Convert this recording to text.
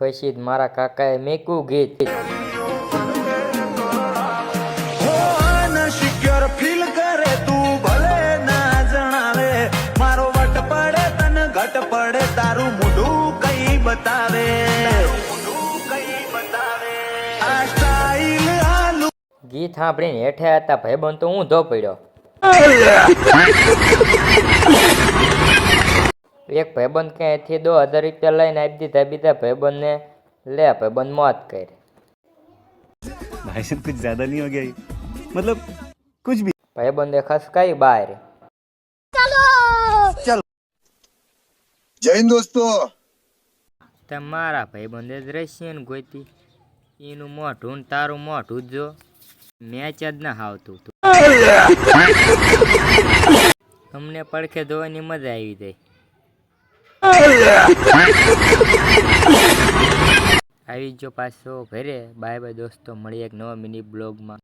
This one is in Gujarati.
પછી મારા કાકાએ મેકું ગીત સિક્યોર ફીલ કરે તું ભલે ના જણાવે મારો વટ પડે તને ઘટ પડે તારું મોઢું કઈ બતાવે આ સ્ટાઈલ આલુ ગીત સાંભળીને હેઠે હતા ભાઈબંધ તો ઊંધો પડ્યો એક ભાઈબંધ ક્યાંયથી 2000 રૂપિયા લઈને આપી દીધા બીજા ભાઈબંધને લે ભાઈબંધ મોત કરી भाई साहब कुछ ज्यादा नहीं हो गया ये? मतलब कुछ भी ભાઈબંધે ખસકાઈ બહાર જય હિન્દ દોસ્તો તમારા ભાઈબંધે જ રશિયન ગોતી એનું મોઢું ને તારું મોઢું જો મેચ જ ના આવતું તું અમને પડખે ધોવાની મજા આવી જાય આવી જો પાછો ઘરે બાય બાય દોસ્તો મળી એક નવા મિની બ્લોગમાં